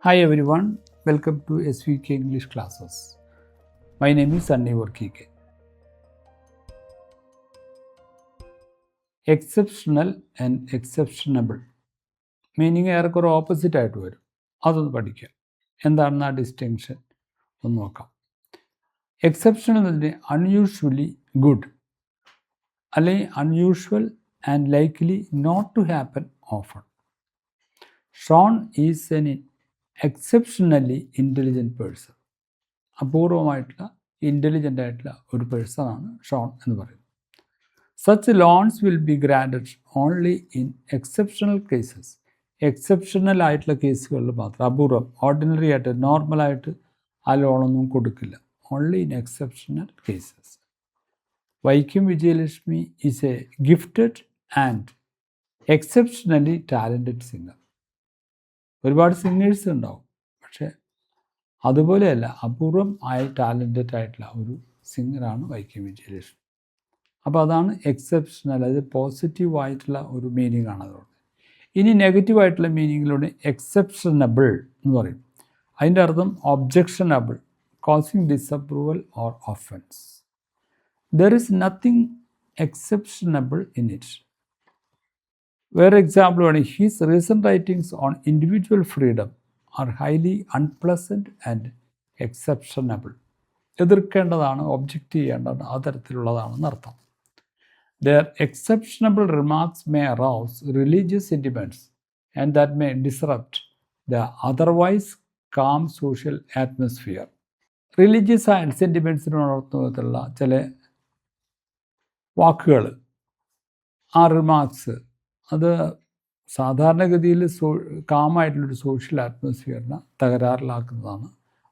Hi everyone, welcome to SVK English classes. My name is Sunny Workike. Exceptional and exceptionable meaning ഏറെക്കുറെ opposite ആയിട്ട് വരും. അതൊന്ന് പഠിക്കുക. എന്താണ് ആ ഡിസ്റ്റിങ്ഷൻ ഒന്ന് നോക്കാം. എക്സെപ്ഷണൽ എന്ന് പറഞ്ഞാൽ അൺയൂഷ്വലി ഗുഡ് അല്ലെങ്കിൽ unusual and likely not to happen often. Sean is an exceptionally intelligent person. അപൂർവമായിട്ടുള്ള ഇൻ്റലിജൻ്റ് ആയിട്ടുള്ള ഒരു പേഴ്സണാണ് ഷോൺ എന്ന് പറയുന്നത്. Such loans will be granted only in exceptional cases. Exceptional ആയിട്ടുള്ള കേസുകളിൽ മാത്രം, അപൂർവം, ഓർഡിനറി ആയിട്ട് നോർമലായിട്ട് ആ ലോണൊന്നും കൊടുക്കില്ല. Only in exceptional cases. Vaikom Vijayalakshmi is A gifted and exceptionally talented singer. ഒരുപാട് സിംഗേഴ്സ് ഉണ്ടാവും, പക്ഷേ അതുപോലെയല്ല, അപൂർവം ടാലൻറ്റഡ് ആയിട്ടുള്ള ഒരു സിംഗറാണ് വൈക്കം വിജയലക്ഷ്മി. അപ്പോൾ അതാണ് എക്സെപ്ഷണൽ. അത് പോസിറ്റീവായിട്ടുള്ള ഒരു മീനിങ് ആണ് അതുകൊണ്ട്. ഇനി നെഗറ്റീവായിട്ടുള്ള മീനിങ്ങിലൂടെ എക്സെപ്ഷനബിൾ എന്ന് പറയും. അതിൻ്റെ അർത്ഥം objectionable, causing disapproval or offence. There is nothing exceptionable in it. വേറെ എക്സാമ്പിളാണ് his recent writings on individual freedom are highly unpleasant and exceptionable. എതിർക്കേണ്ടതാണ്, ഒബ്ജക്റ്റ് ചെയ്യേണ്ടതാണ്, ആ തരത്തിലുള്ളതാണെന്ന് അർത്ഥം. Their exceptionable remarks may arouse religious sentiments and that may disrupt the otherwise calm social atmosphere. Religious and സെൻറ്റിമെൻറ്റ്സിനോടൊത്തുള്ള ചില വാക്കുകൾ, ആ റിമാർക്സ്, അത് സാധാരണഗതിയിൽ കാമായിട്ടുള്ളൊരു സോഷ്യൽ അറ്റ്മോസ്ഫിയറിനെ തകരാറിലാക്കുന്നതാണ്.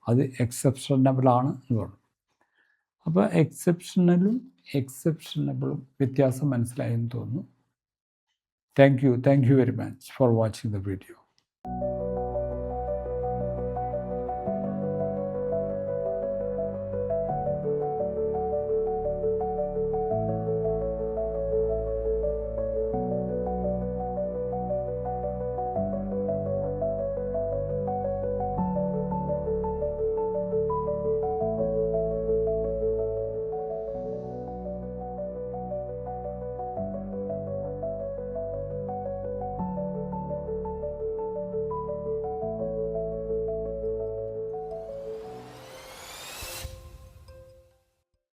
അത് എക്സെപ്ഷനബിളാണ് എന്ന് പറഞ്ഞു. അപ്പോൾ എക്സെപ്ഷണലും എക്സെപ്ഷനബിളും വ്യത്യാസം മനസ്സിലായെന്ന് തോന്നുന്നു. Thank you very much for watching the video.